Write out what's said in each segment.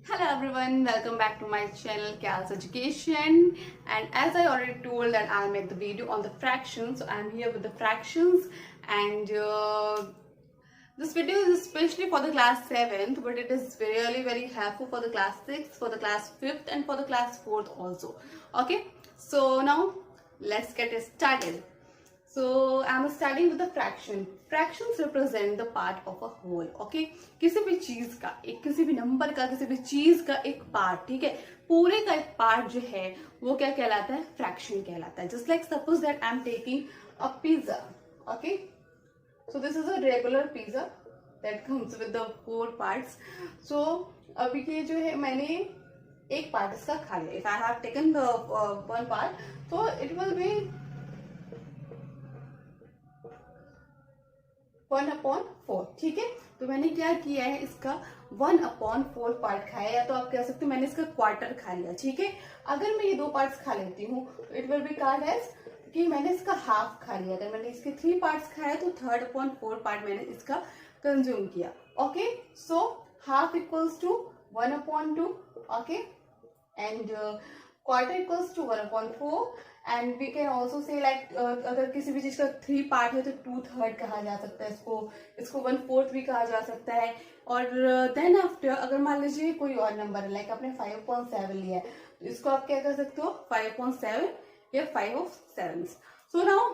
Hello everyone, welcome back to my channel Cal's Education. And as I already told that I'll make the video on the fractions, so I'm here with the fractions. And this video is especially for the class 7th, but it is really very helpful for the class 6th, for the class 5th and for the class 4th also. Okay, so now let's get it started. So I'm starting with the fraction. Fractions represent the part of a whole. Okay, किसी भी चीज का एक, किसी भी number का, किसी भी चीज का एक पार्ट, ठीक है, पूरे का एक पार्ट जो है वो क्या कहलाता है? फ्रैक्शन कहलाता है. Just like suppose that I am taking a pizza. Okay, so this is a regular pizza that comes with the 4 parts. So अभी के जो है मैंने एक पार्ट इसका खा लिया. If I have taken the one part, so it will be 1/4. ठीक है, तो मैंने क्या किया है, इसका 1/4 पार्ट खाया, या तो आप कह सकते हो मैंने इसका क्वार्टर खा लिया. ठीक है, अगर मैं ये 2 पार्ट्स खा लेती हूँ तो it will be called as कि मैंने इसका हाफ खा लिया. अगर मैंने इसके 3 पार्ट्स खाया तो 3/4 पार्ट मैंने इसका कंज्यूम किया. Okay, so half equals to 1/2. Okay, and quarter equals to 1/4. And we can also say like अगर किसी भी चीज का 3 पार्ट है तो 2/3 कहा जा सकता है इसको 1/4 भी कहा जा सकता है. और देन आफ्टर अगर मान लीजिए कोई और नंबर है, लाइक आपने 5/7 लिया है, तो इसको आप क्या कर सकते हो, 5/7 या 5 of 7. सो नाउ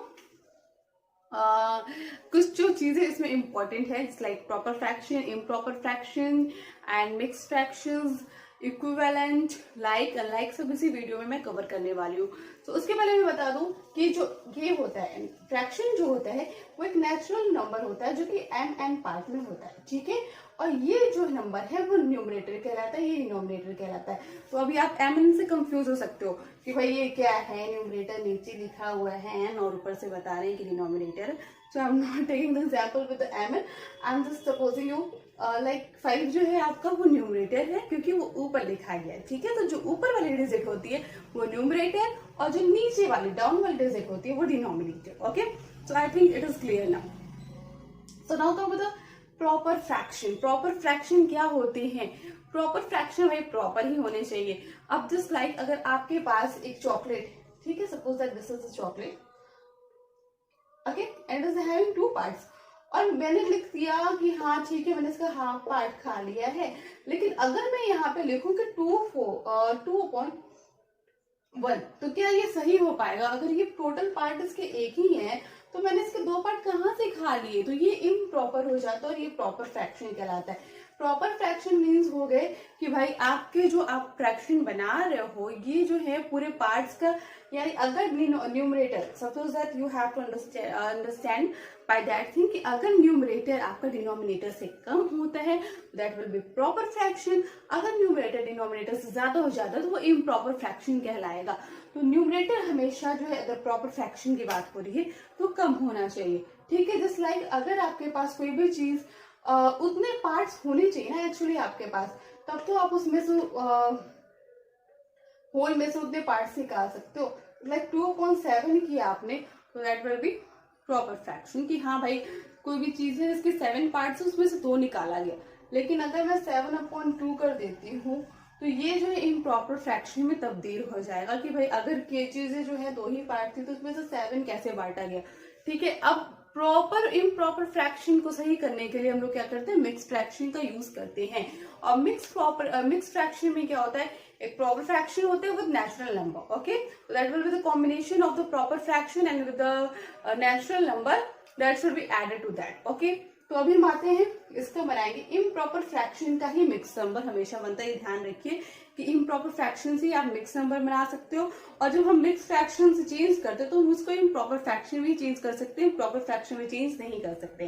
कुछ जो चीजें इसमें इंपॉर्टेंट है, like proper fraction, improper fraction and mix fractions, equivalent, like unlike, सब इसी वीडियो में मैं कवर करने वाली हूँ. तो उसके पहले मैं बता दूं कि जो ये होता है फ्रैक्शन जो होता है वो एक नेचुरल नंबर होता है जो कि एन पार्ट में होता है. ठीक है, और ये जो नंबर है वो न्यूमरेटर कहलाता है, ये डिनोमिनेटर कहलाता है. तो अभी आप एम से कंफ्यूज हो सकते हो कि भाई ये क्या है, न्यूमरेटर नीचे लिखा हुआ है एन और ऊपर से बता रहे हैं कि denominator. So I am not taking the example with the M, I am just supposing you like 5 जो है आपका वो न्यूमरेटर है क्योंकि वो ऊपर लिखा गया है. ठीक है, तो जो ऊपर वाली डिजिट होती है वो न्यूमरेटर और जो नीचे वाली डाउन वाली डिजिट होती है वो denominator. Okay, so I think it is clear now. So now come with the proper fraction. Proper fraction क्या होते हैं? प्रॉपर फ्रैक्शन भाई प्रॉपर ही होने चाहिए. अब जस्ट लाइक अगर आपके पास एक चॉकलेट, ठीक है, suppose that this is a chocolate, okay, and is having 2 parts, और मैंने लिख दिया कि हाँ ठीक है मैंने इसका हाफ पार्ट खा लिया है. लेकिन अगर मैं यहाँ पे लिखूं कि 2/1, तो क्या ये सही हो पाएगा? अगर ये टोटल पार्ट इसके एक ही है तो मैंने इसके 2 पार्ट कहाँ से खा लिए, तो ये इम्प्रॉपर हो जाता है और ये प्रॉपर फ्रैक्शन कहलाता है. प्रॉपर फ्रैक्शन मीन्स हो गए कि भाई आपके जो आप फ्रैक्शन बना रहे हो ये जो है पूरे पार्ट्स का, यानी अगर numerator, suppose that you have to understand by that thing कि अगर न्यूमरेटर आपका डिनोमिनेटर से कम होता है that will be proper fraction. अगर न्यूमरेटर डिनोमिनेटर से ज्यादा हो जाता है तो वो इम्प्रॉपर फ्रैक्शन कहलाएगा. तो न्यूमरेटर हमेशा जो है अगर प्रॉपर फ्रैक्शन की बात हो रही है तो कम होना चाहिए. ठीक है, जस्ट लाइक अगर आपके पास कोई भी चीज उतने पार्ट्स होने चाहिए ना एक्चुअली आपके पास, तब तो आप उसमें से होल में से उतने पार्ट्स निकाल सकते हो. लाइक 2/7 किया आपने तो that will be proper fraction कि हाँ भाई कोई भी चीज है इसके 7 पार्ट्स उसमें से 2 निकाला गया. लेकिन अगर मैं 7/2 कर देती हूँ तो ये जो है इम्प्रॉपर फ्रैक्शन में तब्दील हो जाएगा कि भाई अगर ये चीजें जो है 2 ही पार्ट थी तो उसमें से 7 कैसे बांटा गया. ठीक है, अब प्रॉपर इम्प्रॉपर फ्रैक्शन को सही करने के लिए हम लोग क्या करते हैं, मिक्स फ्रैक्शन का यूज करते हैं. और मिक्स फ्रैक्शन में क्या होता है, एक प्रॉपर फ्रैक्शन होता है with natural number. Okay, that will be the combination of the proper fraction and with the natural number that should be added to that. Okay, तो अभी हम आते हैं इसका बनाएंगे. इम्प्रॉपर फ्रैक्शन का ही मिक्स नंबर हमेशा बनता है, ध्यान रखिए कि इम्प्रॉपर फ्रैक्शन से आप मिक्स नंबर बना सकते हो. और जब हम मिक्स फ्रैक्शन से चेंज करते हैं तो हम उसको इम्प्रॉपर फ्रैक्शन में चेंज कर सकते हैं, प्रॉपर फ्रैक्शन में चेंज नहीं कर सकते.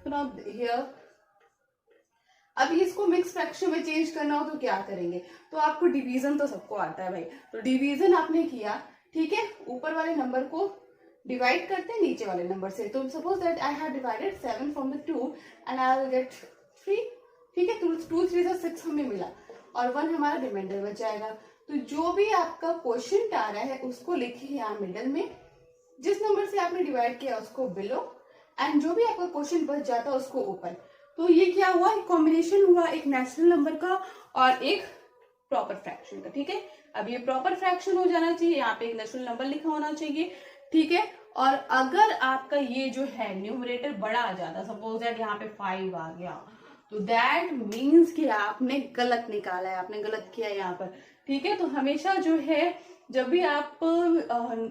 तो नाउ हियर अभी इसको मिक्स फ्रैक्शन में चेंज करना हो तो क्या करेंगे, तो आपको डिवीजन तो सबको आता है भाई. तो डिवीजन आपने किया, ठीक है, ऊपर वाले नंबर को डिवाइड करते हैं नीचे वाले नंबर से. तो suppose that I have divided 7 from the 2 and I will get 3. ठीक है, 2 3 से 6 हमें मिला और 1 हमारा रिमाइंडर बच जाएगा. तो जो भी आपका क्वेश्चन आ रहा है उसको लिखिए यहाँ मिडल में, जिस नंबर से आपने डिवाइड किया उसको बिलो, एंड जो भी आपका क्वेश्चन बच जाता है उसको ऊपर. तो ये क्या हुआ, एक कॉम्बिनेशन हुआ एक नेचुरल नंबर का और एक प्रॉपर फ्रैक्शन का। ठीक है, अब ये प्रॉपर फ्रैक्शन हो जाना चाहिए, यहाँ पे एक नेचुरल नंबर लिखा होना चाहिए। ठीक है, और अगर आपका ये जो है न्यूमरेटर बड़ा आ जाता, सपोज दैट यहाँ पे 5 आ गया, तो दैट मीन्स कि आपने गलत निकाला है, आपने गलत किया है यहाँ पर। ठीक है, तो हमेशा जो है जब भी आप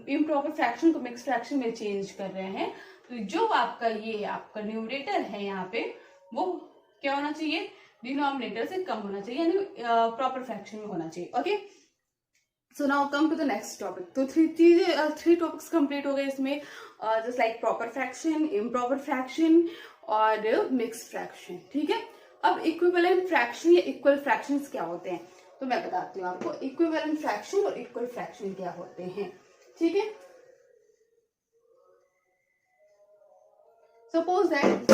इम्प्रॉपर फ्रैक्शन को मिक्स फ्रैक्शन में चेंज कर रहे हैं, तो जो आपका ये आपका न्यूमरेटर है यहाँ पे, वो क्या होना चाहिए, डिनोमिनेटर से कम होना चाहिए, यानी प्रॉपर फ्रैक्शन में होना चाहिए। Okay, so now come to the next topic. तो थ्री टॉपिक्स कंप्लीट हो गए इसमें, just like proper fraction, improper fraction और मिक्स फ्रैक्शन। ठीक है, अब इक्विवेलेंट फ्रैक्शन या इक्वल फ्रैक्शंस क्या होते हैं, तो मैं बताती हूँ आपको इक्विवेलेंट फ्रैक्शन और इक्वल फ्रैक्शन क्या होते हैं। ठीक है, suppose that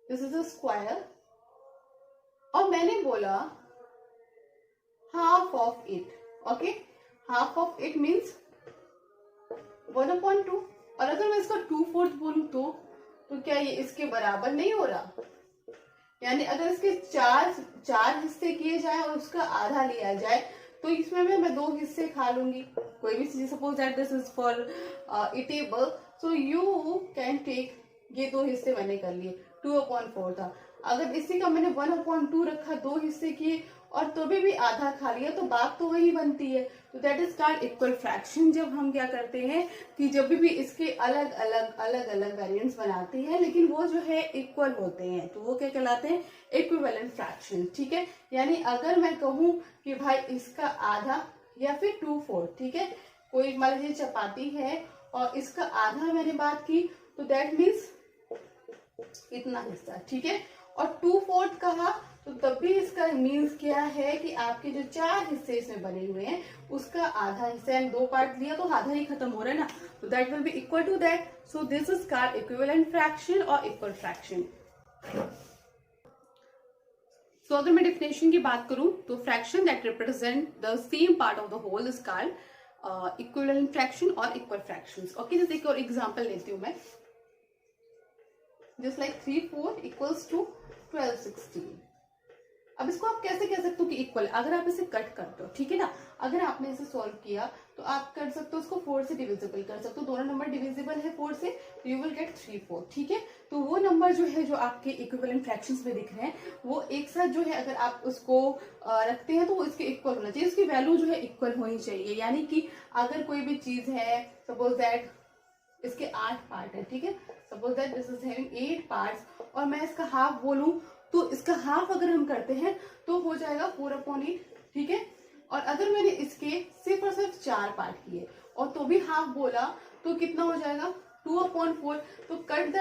this is a square और मैंने बोला half of it. Okay, half of it means 1/2, और अगर मैं इसका 2/4 बोलूं तो क्या ये इसके बराबर नहीं हो रहा, यानी अगर इसके चार हिस्से किए जाए और उसका आधा लिया जाए, तो इसमें मैं 2 हिस्से खा लूंगी कोई भी चीज। Suppose that this is for eatable, so you can take, ये 2 हिस्से मैंने कर लिए, 2/4 था। अगर इसी का मैंने 1/2 रखा, 2 हिस्से किए और तो भी आधा खा लिया, तो बात तो वही बनती है। तो that is called equal fraction. जब हम क्या करते हैं कि जब भी इसके अलग अलग वेरिएंट्स बनाते हैं, लेकिन वो जो है इक्वल होते हैं, तो वो क्या कहलाते हैं, इक्विवेलेंट फ्रैक्शन। ठीक है, यानी अगर मैं कहूं कि भाई इसका आधा या फिर 2/4, ठीक है, कोई मान लीजिए चपाती है और इसका आधा मैंने बात की, तो दैट मीन्स इतना हिस्सा। ठीक है, और 2/4 कहा तो तब भी इसका मीन्स क्या है कि आपके जो 4 हिस्से इसमें बने हुए हैं, उसका आधा हिस्सा, 2 पार्ट लिया तो आधा ही खत्म हो रहा है ना, तो that will be equal to that. So this is called equivalent fraction और इक्वल फ्रैक्शन। सो अगर मैं डेफिनेशन की बात करूं, तो fraction that represent the same part of the whole is called equivalent fraction और इक्वल फ्रैक्शंस। ओके, जैसे एक और एग्जांपल लेती हूं मैं, जस्ट लाइक 3/4 इक्वल्स टू 12/16। अब इसको आप कैसे कह सकते हो कि इक्वल, अगर आप इसे कट करते हो, ठीक है ना, अगर आपने इसे सॉल्व किया तो आप कर सकते हो इसको 4 से डिविजिबल कर सकते हो, दोनों नंबर डिविजिबल है 4 से, तो यू विल गेट 3/4। ठीक है, तो वो नंबर जो है जो आपके इक्विवेलेंट फ्रैक्शंस में दिख रहे हैं, वो एक साथ जो है अगर आप उसको रखते हैं तो वो इसके इक्वल होना चाहिए, उसकी वैल्यू जो है इक्वल होनी चाहिए। यानी कि अगर कोई भी चीज है, सपोज दैट इसके 8 पार्ट है, ठीक है, suppose that this is having 8 parts, और मैं इसका हाफ बोलूं, तो इसका हाफ अगर हम करते हैं तो हो जाएगा 4/8। ठीक है, और अगर मैंने इसके सिर्फ और सिर्फ 4 पार्ट किए और तो भी हाफ बोला, तो कितना हो जाएगा 2/4। तो कट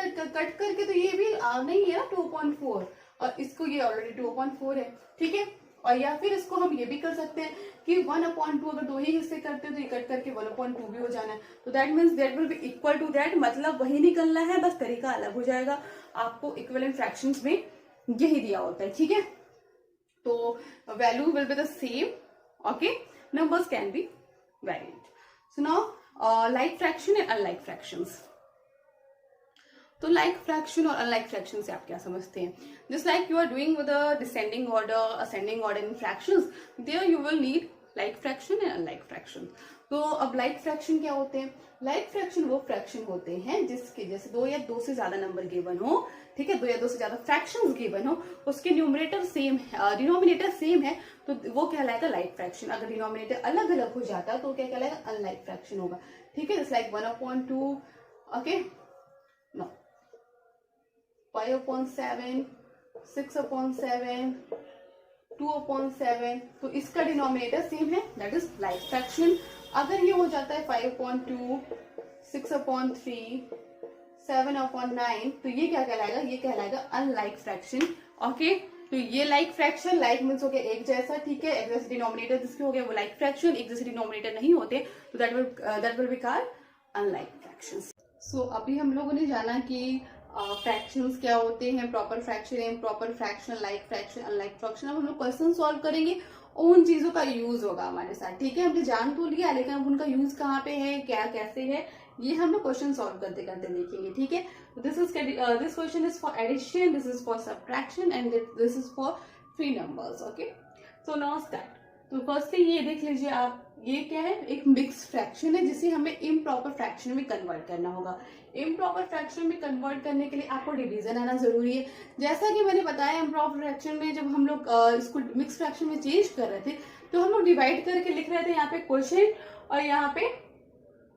करके तो ये भी नहीं है ना 2/4, और इसको ये ऑलरेडी 2/4 है। ठीक है, और या फिर इसको हम ये भी कर सकते हैं कि 1/2, अगर 2 ही हिस्से करते हैं तो ये कट करके 1/2 भी हो जाना है, तो that means that will be equal to that, मतलब वही निकलना है, बस तरीका अलग हो जाएगा। आपको इक्विवेलेंट फ्रैक्शंस में यही दिया होता है। ठीक है, तो value will be the same. Okay, numbers can be variant. So now like fraction and unlike fractions. तो लाइक फ्रैक्शन और अनलाइक फ्रैक्शन से आप क्या समझते हैं, just like you are doing with a descending order, ascending order in fractions, there you will need like fraction and unlike fraction. तो अब like fraction क्या होते हैं, लाइक फ्रैक्शन वो फ्रैक्शन होते हैं जिसके जैसे 2 या 2 से ज्यादा नंबर गिवन हो, ठीक है, 2 या 2 से ज्यादा फ्रैक्शंस गिवन हो, उसके न्यूमरेटर सेम है, डिनोमिनेटर सेम है, तो वो कहलाएगा लाइक फ्रैक्शन। अगर डिनोमिनेटर अलग अलग हो जाता है तो क्या कहलाएगा, अनलाइक फ्रैक्शन होगा। ठीक है, जस्ट लाइक 1/2, ओके, नो 5/7, 6/7, 2/7, तो इसका डिनोमिनेटर सेम है, दैट इज लाइक फ्रैक्शन। अगर ये हो जाता है 5/2, 6/3, 7/9, तो ये क्या कहलाएगा, ये कहलाएगा अनलाइक फ्रैक्शन। ओके, तो ये लाइक फ्रैक्शन, लाइक मीन्स हो गया एक जैसा, ठीक है, एक जैसे डिनोमिनेटर जिसके हो गया वो लाइक फ्रैक्शन, एक जैसे डिनोमिनेटर नहीं होते तो that will be called unlike fractions. So अभी हम लोगों ने जाना कि फ्रैक्शंस क्या होते हैं, proper fraction, improper fraction, like fraction, unlike fraction. अब हम लोग क्वेश्चन सॉल्व करेंगे और उन चीजों का यूज होगा हमारे साथ। ठीक है, हमने जान तो लिया, लेकिन अब उनका यूज कहाँ पे है, क्या कैसे है, ये हम लोग क्वेश्चन सॉल्व करते करते देखेंगे। ठीक है, this question is for addition, this is for subtraction and this is for 3 numbers. Okay, so now start. तो फर्स्टली ये देख लीजिए आप, ये क्या है, एक मिक्स फ्रैक्शन है जिसे हमें इम्प्रॉपर फ्रैक्शन में कन्वर्ट करना होगा. इम्प्रॉपर फ्रैक्शन में कन्वर्ट करने के लिए आपको डिवीजन आना जरूरी है. जैसा कि मैंने बताया इम्प्रॉपर फ्रैक्शन में जब हम लोग इसको मिक्स फ्रैक्शन में चेंज कर रहे थे तो हम लोग डिवाइड करके लिख रहे थे यहाँ पे क्वेश्चन और यहाँ पे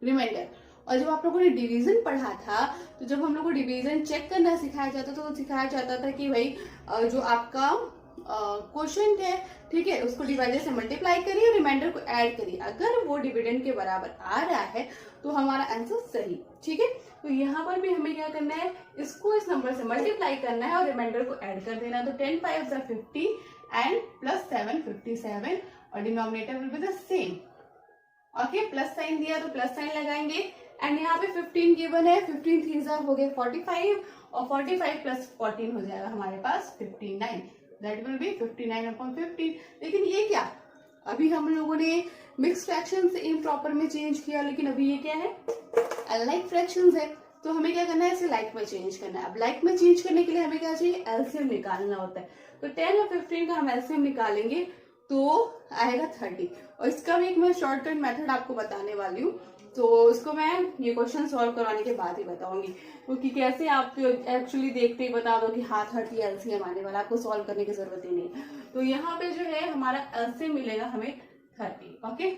रिमाइंडर. और जब आप लोगों ने डिवीजन पढ़ा था तो जब हम लोग को डिवीजन चेक करना सिखाया जाता था तो सिखाया जाता था कि भाई जो आपका क्वेश्चन है, ठीक है, उसको डिवाइडर से मल्टीप्लाई करिए और रिमाइंडर को ऐड करिए. अगर वो डिविडेंड के बराबर आ रहा है तो हमारा आंसर सही. ठीक है, तो यहाँ पर भी हमें क्या करना है, इसको इस नंबर से मल्टीप्लाई करना है और रिमाइंडर को ऐड कर देना. तो 10 5 50 एंड प्लस 7 57 और denominator will be the same. Okay, plus sign दिया तो प्लस साइन लगाएंगे एंड यहाँ पे 15 गिवन है. 15 3 हो गए 45 और 45 प्लस 14 हो जाएगा हमारे पास 59. That will B 59/15. लेकिन ये क्या, अभी हम लोगों ने मिक्स फ्रैक्शन से इम्प्रॉपर में चेंज किया, लेकिन अभी ये क्या है, अनलाइक फ्रैक्शंस है. तो हमें क्या करना है, इसे लाइक में चेंज करना है. अब लाइक में चेंज करने के लिए हमें क्या चाहिए, एलसीएम निकालना होता है. तो 10 और 15 का हम एलसीएम निकालेंगे तो आएगा 30. और इसका भी एक मैं शॉर्टकट मेथड आपको बताने वाली हूँ, तो इसको मैं ये क्वेश्चन सॉल्व करवाने के बाद ही बताऊंगी, क्योंकि कैसे आप एक्चुअली देखते ही बता दो कि हाँ 30 एलसीएम आने वाला, आपको सॉल्व करने की जरूरत ही नहीं. तो यहाँ पे जो है हमारा एलसीएम मिलेगा हमें 30. ओके,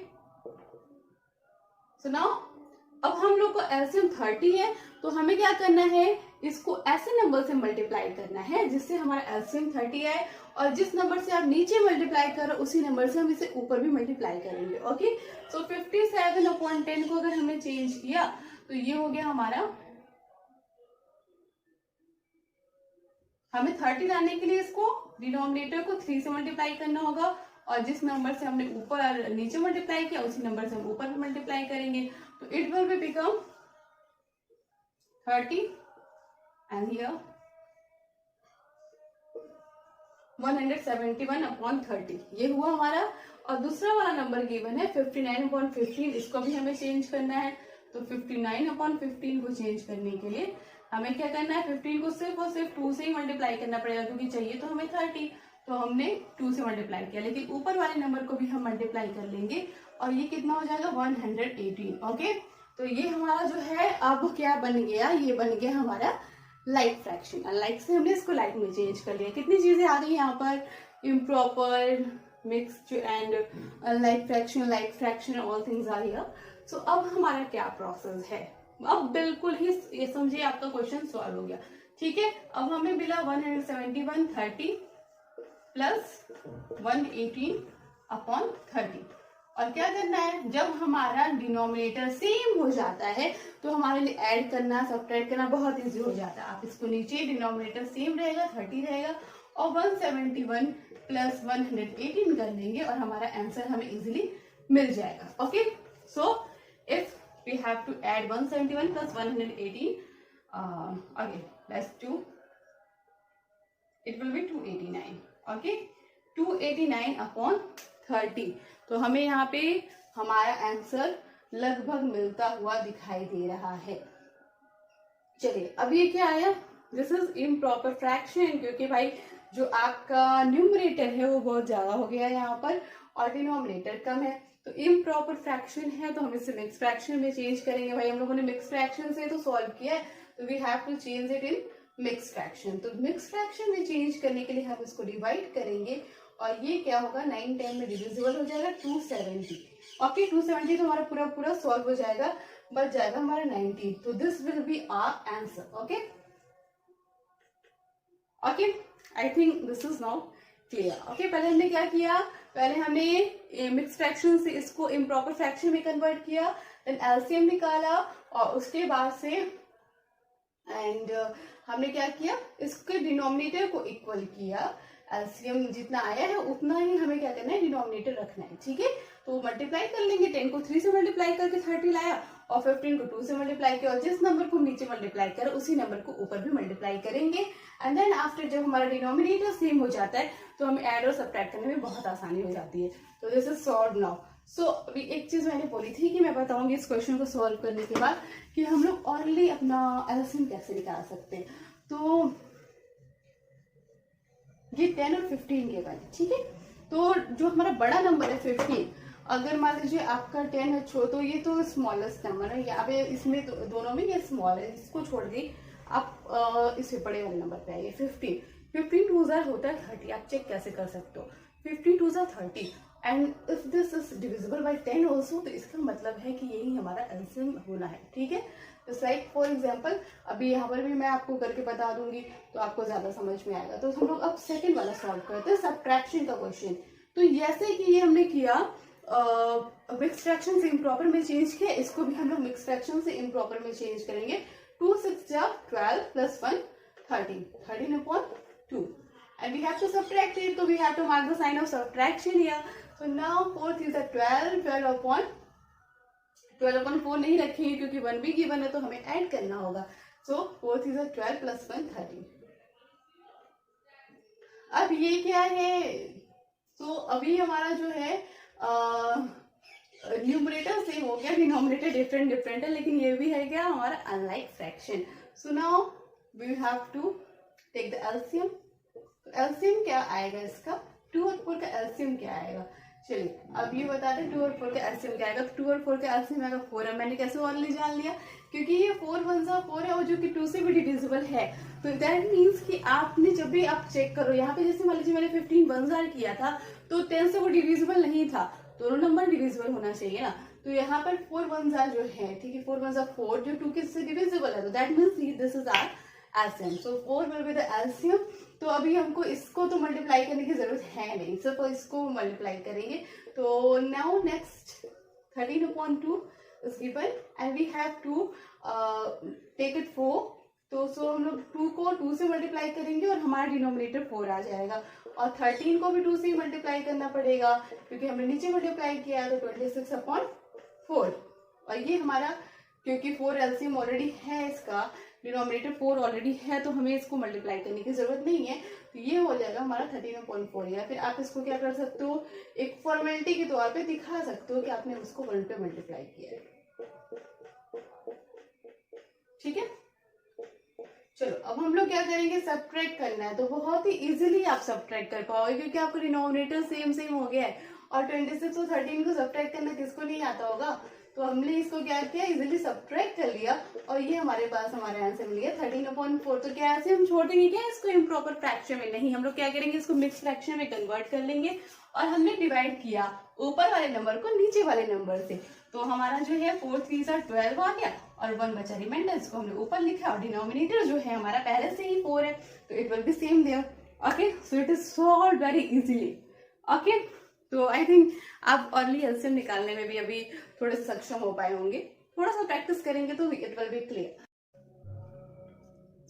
सो नाउ अब हम लोग को एलसीएम 30 है तो हमें क्या करना है, इसको ऐसे नंबर से मल्टीप्लाई करना है जिससे हमारा एलसीएम 30 आए. और जिस नंबर से आप नीचे मल्टीप्लाई कर रहे हो उसी नंबर से हम इसे ऊपर भी मल्टीप्लाई करेंगे. ओके, सो 57/10 को अगर हमने चेंज किया तो ये हो गया हमारा, हमें 30 लाने के लिए इसको डिनोमिनेटर को 3 से मल्टीप्लाई करना होगा और जिस नंबर से हमने ऊपर और नीचे मल्टीप्लाई किया उसी नंबर से हम ऊपर भी मल्टीप्लाई करेंगे. तो it will be become 30 and here 171/30. ये हुआ हमारा. और दूसरा वाला नंबर गिवन है 59/15. इसको भी हमें चेंज करना है. तो 59/15 को चेंज करने के लिए हमें क्या करना है, 15 को सिर्फ और सिर्फ 2 से ही मल्टीप्लाई करना पड़ेगा, क्योंकि चाहिए तो हमें 30. तो हमने 2 से मल्टीप्लाई किया, लेकिन ऊपर वाले नंबर को भी हम मल्टीप्लाई कर लेंगे और ये कितना हो जाएगा 118. ओके, तो ये हमारा जो है अब क्या बन गया, ये बन गया हमारा लाइक फ्रैक्शन. लाइक से हमने इसको लाइक में चेंज कर लिया. कितनी चीजें आ गई यहाँ पर, improper, mixed and like fraction, all things are here. So अब हमारा क्या प्रोसेस है, अब बिल्कुल ही ये समझिए आपका क्वेश्चन सॉल्व हो गया. ठीक है, अब हमें मिला 171/30 प्लस 118/30. और क्या करना है, जब हमारा डिनोमिनेटर सेम हो जाता है तो हमारे लिए ऐड करना सब्ट्रैक्ट करना बहुत इजी हो जाता है. आप इसको नीचे डिनोमिनेटर सेम रहेगा 30 रहेगा और 171 प्लस 118 कर लेंगे और हमारा आंसर हमें इजीली मिल जाएगा. Okay, so if we have to add 171 plus 118 again let's do, it will be 289. Okay, 289/30. तो हमें यहाँ पे हमारा आंसर लगभग मिलता हुआ दिखाई दे रहा है. चलिए, अब ये क्या आया, दिस इज इम्प्रॉपर फ्रैक्शन, क्योंकि भाई जो आपका न्यूमरेटर है वो बहुत ज्यादा हो गया है यहाँ पर और डिनोमिनेटर कम है. तो इम्प्रॉपर फ्रैक्शन है तो हम इसे मिक्स फ्रैक्शन में चेंज करेंगे. भाई हम लोगों ने मिक्स फ्रैक्शन से तो सॉल्व किया है, तो we have to change it in mix fraction. तो मिक्स फ्रैक्शन में चेंज करने के लिए हम इसको डिवाइड करेंगे और ये क्या होगा, 9 10 में डिविजिबल हो जाएगा 270. ओके, 270 तो हमारा पूरा पूरा सॉल्व हो जाएगा, बच जाएगा हमारा 19. तो this will be our answer. Okay okay, I think this is now clear. Okay, पहले हमने क्या किया, पहले हमने मिक्स फ्रैक्शन से इसको इम्प्रॉपर फ्रैक्शन में कन्वर्ट किया, देन एलसीएम निकाला और उसके बाद से एंड हमने क्या किया, इसके डिनोमिनेटर को इक्वल किया. एलसीएम जितना आया है उतना ही हमें क्या करना है, डिनोमिनेटर रखना है. ठीक है, तो मल्टीप्लाई कर लेंगे. 10 को 3 से मल्टीप्लाई करके 30 लाया और 15 को 2 से मल्टीप्लाई किया और जिस नंबर को नीचे मल्टीप्लाई करें उसी नंबर को ऊपर भी मल्टीप्लाई करेंगे. एंड देन आफ्टर जब हमारा डिनोमिनेटर सेम हो जाता है तो हमें ऐड और सब्ट्रैक्ट करने में बहुत आसानी हो जाती है. तो दिस इज सॉल्व नाउ. सो अभी एक चीज मैंने बोली थी कि मैं बताऊंगी इस क्वेश्चन को सॉल्व करने के बाद कि हम लोग ऑनली अपना एलसीएम कैसे निकाल सकते हैं. तो ये 10 और 15 के वाले, ठीक है। तो जो हमारा बड़ा नंबर है 15, अगर मान लीजिए आपका 10 है तो ये तो स्मॉलेस्ट नंबर है, यहाँ पे इसमें दोनों में ये स्मॉल है, इसको छोड़ दी आप इससे बड़े वाले नंबर पे आइए 15। 15 टू ज़ार होता है 30, आप चेक कैसे कर सकते हो, 15 टू ज़ार 30 and if this is divisible by 10 also, तो इसका मतलब है कि यही हमारा एलसीएम होना है, ठीक है। जस्ट लाइक फॉर एग्जाम्पल अभी यहाँ पर भी मैं आपको करके बता दूंगी तो आपको ज्यादा समझ में आएगा। तो हम लोग अब सेकेंड वाला सॉल्व करते हैं, सब्ट्रैक्शन का क्वेश्चन। तो जैसे कि ये हमने किया मिक्स फ्रैक्शन से इम्प्रॉपर में चेंज किया, इसको भी हम लोग मिक्स फ्रैक्शन से इम्प्रॉपर में चेंज करेंगे। 2 6 जा 12 plus 1 13, 13 upon 2 and we have to subtract it, so we have to mark the sign of subtraction here. So now 4 is 12, 12 upon 4 नहीं रखेंगे क्योंकि 1 भी गिवन है तो हमें ऐड करना होगा। So 4 is 12 plus 1 13। अब ये क्या है, तो अभी हमारा जो है न्यूमरेटर सेम हो गया, डिनोमिनेटर डिफरेंट है, लेकिन ये भी है क्या हमारा unlike fraction. So now we have to take the LCM. तो एलसीएम क्या आएगा इसका, 2 और 4 का एलसीएम क्या आएगा, चलिए अब ये बताते हैं 2 और 4 का एलसीएम क्या आएगा। तो 2 और 4 का एलसीएम आएगा 4 है, मैंने कैसे ऑलरेडी जान लिया क्योंकि ये 4 1 4 है और जो कि 2 से भी डिविजिबल है। तो दैट मीन्स कि आपने जब भी आप चेक करो यहाँ पे, जैसे मान लीजिए मैंने 15 1 जार किया था तो 10 से वो डिविजिबल नहीं था, दोनों नंबर डिविजिबल होना चाहिए ना। तो यहाँ पर 4 1 जार जो है, ठीक है, 4 1 जार 4 जो 2 के से डिविजिबल है, तो that means this is our LCM. So 4 will be the LCM. तो अभी हमको इसको तो मल्टीप्लाई करने की जरूरत है नहीं, सिर्फ इसको मल्टीप्लाई करेंगे। तो now next 13 upon 2 is given and we have to take it 4। तो सो हम लोग 2 को 2 से मल्टीप्लाई करेंगे और हमारा डिनोमिनेटर 4 आ जाएगा, और 13 को भी 2 से ही मल्टीप्लाई करना पड़ेगा क्योंकि हमने नीचे मल्टीप्लाई किया है, तो 26 upon 4। और ये हमारा क्योंकि 4 एलसीएम ऑलरेडी है, इसका डिनोमिनेटर 4 ऑलरेडी है, तो हमें इसको मल्टीप्लाई करने की जरूरत नहीं है। तो ये हो जाएगा हमारा 13/4। या फिर आप इसको क्या कर सकते हो, एक फॉर्मेलिटी के तौर पे दिखा सकते हो कि आपने उसको 1 पे मल्टीप्लाई किया है, ठीक है। चलो अब हम लोग क्या करेंगे, सब्ट्रैक्ट करना है। तो बहुत ही इजीली आप सब्ट्रैक्ट कर पाओगे क्योंकि आपका डिनोमिनेटर सेम हो गया है, और 26 और 13 को सब्ट्रैक्ट करना किसको नहीं आता होगा। तो हमने इसको क्या किया, इजीली सब्ट्रैक्ट कर लिया और ये हमारे पास हमारा आंसर मिल गया 13/4। तो क्या ऐसे हम छोड़ेंगे क्या इसको इम्प्रॉपर फ्रैक्शन में, नहीं, हम लोग क्या करेंगे, इसको मिक्स फ्रैक्शन में कन्वर्ट कर लेंगे। और हमने डिवाइड किया ऊपर वाले नंबर को नीचे वाले नंबर से, तो हमारा जो है 4 3 12 आ गया और 1 बचा रिमाइंडर, इसको हमने ऊपर लिखा। और डिनोमिनेटर जो है हमारा पहले से ही 4 है, तो it will be same there. Okay, so it is solved very easily. Okay, तो आई थिंक आप अर्ली एलसीएम निकालने में भी अभी थोड़े से सक्षम हो पाए होंगे, थोड़ा सा प्रैक्टिस करेंगे तो it will be clear.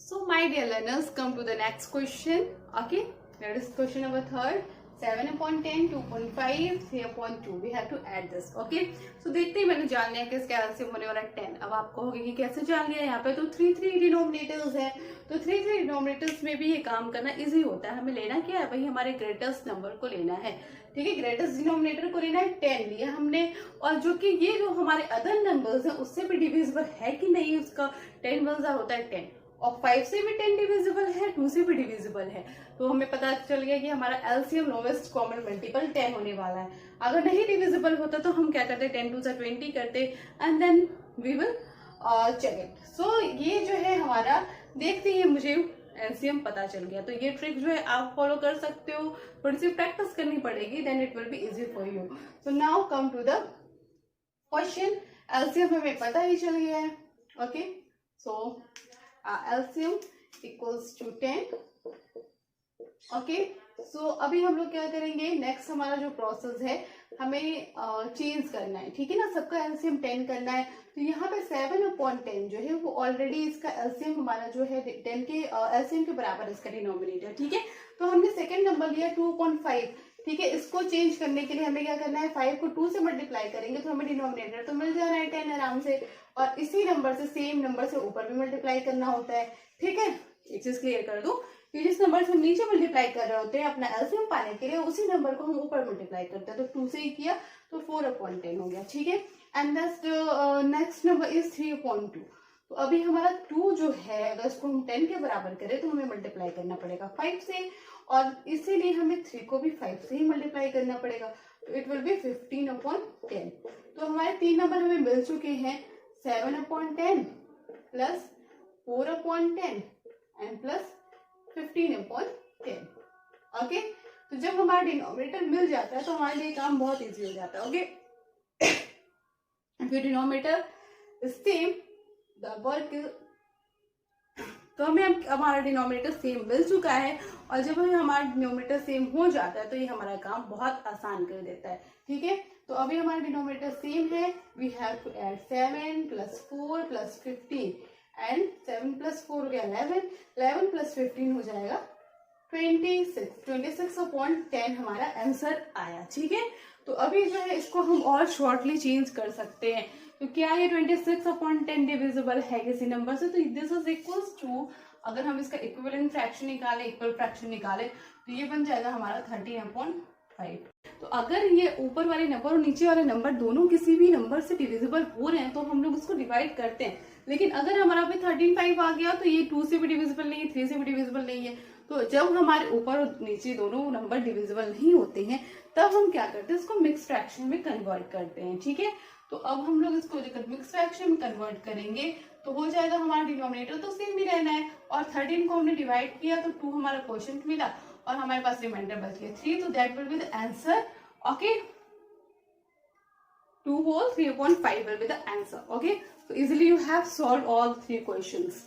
So my dear learners, come to the next question. Okay, that is question number 3। 7/10, 2.5, 3/2। We have to add this. Okay? So देखते ही मैंने जान लिया कि इसका एलसीएम होने वाला 10। अब आप कहोगे कि कैसे जान लिया, यहाँ पे तो 3 डिनोमिनेटर्स है, तो 3 डिनोमिनेटर्स में भी ये काम करना इजी होता है। हमें लेना क्या है, वही हमारे ग्रेटेस्ट नंबर को लेना है, ठीक है। ग्रेटेस्ट डिनोमिनेटर को लेना है 10 लिया हमने, और जो कि ये जो हमारे अदर नंबर्स है उससे भी डिविजिबल है कि नहीं, उसका 10 1 होता है 10, और 5 से भी 10 डिविजिबल है, 2 से भी डिविजिबल है। तो हमें पता चल गया कि हमारा एलसीएम लोवेस्ट कॉमन मल्टीपल 10 होने वाला है। अगर नहीं डिविजिबल होता तो हम क्या करते, 10 2 20 करते and then we will check it. So ये जो है हमारा, देखते ही मुझे एलसीएम पता चल गया। तो ये ट्रिक जो है आप फॉलो कर सकते हो, थोड़ी सी प्रैक्टिस करनी पड़ेगी, then it will be easy for you. So now come to the question. LCM हमें पता ही चल गया है। Okay, so LCM equals to 10। Okay, so अभी हम लोग क्या करेंगे, नेक्स्ट हमारा जो प्रोसेस है हमें चेंज करना है, ठीक है ना। सबका एलसीएम 10 करना है, तो यहाँ पे 7/10 जो है वो ऑलरेडी इसका एलसीएम हमारा जो है 10 के एलसीएम के बराबर इसका डिनोमिनेटर, ठीक है। तो हमने सेकेंड नंबर लिया 2/5, ठीक है। इसको चेंज करने के लिए हमें क्या करना है, 5 को 2 से मल्टीप्लाई करेंगे तो हमें डिनोमिनेटर तो मिल जाना है 10 आराम से, और इसी नंबर से सेम नंबर से ऊपर भी मल्टीप्लाई करना होता है, ठीक है। एक चीज क्लियर कर दूं कि जिस नंबर से हम नीचे मल्टीप्लाई कर रहे होते हैं अपना एलसीएम पाने के लिए, उसी नंबर को हम ऊपर मल्टीप्लाई करते हैं। तो 2 से ही किया तो 4/10 हो गया, ठीक है। And next number is 3/2। तो अभी हमारा 2 जो है, अगर इसको हम 10 के बराबर करें तो हमें मल्टीप्लाई करना पड़ेगा 5 से, और इसीलिए हमें 3 को भी 5 से ही मल्टीप्लाई करना पड़ेगा, तो इट विल बी 15/10। तो हमारे 3 नंबर हमें मिल चुके हैं, 7/10 प्लस 4/10 एंड प्लस 15/10। ओके, तो जब हमारा डिनोमिनेटर मिल जाता है तो हमारे लिए काम बहुत इजी हो जाता है। Okay, if your denominator is same, the work is, तो हमें हमारा डिनोमिनेटर सेम मिल चुका है, और जब हमारा डिनोमिनेटर सेम हो जाता है तो ये हमारा काम बहुत आसान कर देता है। ठीक है, तो अभी हमारा डिनोमिनेटर सेम है, we have to add 7 + 4 + 15 and 7 + 4 हो गया 11, 11 + 15 हो जाएगा 26, 26/10 हमारा आंसर आया। ठीक है, तो अभी जो है इसको हम और शॉर्टली चेंज कर सकते हैं, तो क्या ये 26/10 डिविजिबल है किसी नंबर से, तो दिस इज इक्वल्स टू, अगर हम इसका इक्विवेलेंट फ्रैक्शन निकालें, इक्वल फ्रैक्शन निकालें, तो ये बन जाएगा हमारा 13/5। तो अगर ये ऊपर वाले नंबर और नीचे वाले नंबर दोनों किसी भी नंबर से डिविजिबल हो रहे हैं तो हम लोग उसको डिवाइड करते हैं, लेकिन अगर हमारा पे 13/5 आ गया तो ये 2 से भी डिविजिबल नहीं है, 3 से भी डिविजिबल नहीं है। तो जब हमारे ऊपर और नीचे दोनों नंबर डिविजिबल नहीं होते हैं तब हम क्या करते हैं, इसको मिक्स फ्रैक्शन में कन्वर्ट करते हैं। ठीक है, तो अब हम लोग इसको लेकर मिक्स फ्रैक्शन में कन्वर्ट करेंगे तो हो जाएगा, हमारा डिनोमिनेटर तो सेम ही रहना है, और 13 को हमने डिवाइड किया तो 2 हमारा क्वोशिएंट मिला और हमारे पास रिमाइंडर बच गया 3, तो that will be the answer. Okay, 2 whole 3/5 will be the answer. Okay, so easily you have solved all 3 questions.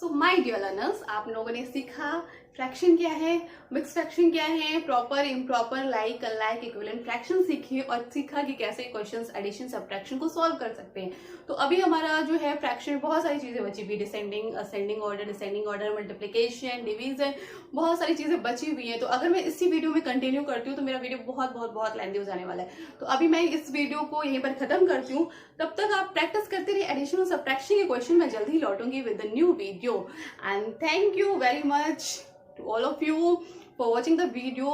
So my dear learners, आप लोगों ने सीखा फ्रैक्शन क्या है, मिक्स फ्रैक्शन क्या है, proper improper, like unlike, equivalent fraction सीखी और सीखा कि कैसे क्वेश्चंस एडिशन सब्ट्रैक्शन को सॉल्व कर सकते हैं। तो अभी हमारा जो है फ्रैक्शन में बहुत सारी चीजें बची हुई, descending ascending order, descending order, multiplication, division, बहुत सारी चीजें बची हुई हैं। तो अगर मैं इसी वीडियो में कंटिन्यू करती हूँ तो मेरा वीडियो बहुत बहुत बहुत लेंथी हो जाने वाला है, तो अभी मैं इस वीडियो को यहीं पर खत्म करती हूँ। तब तक आप प्रैक्टिस करते रहिए एडिशन और सब्ट्रैक्शन के क्वेश्चन मैं जल्दी ही लौटूंगी with the new video. And thank you very much to all of you for watching the video,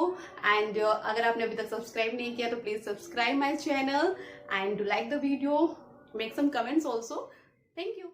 and अगर आपने अभी तक सब्सक्राइब नहीं किया तो please subscribe my channel and like the video, make some comments also. Thank you.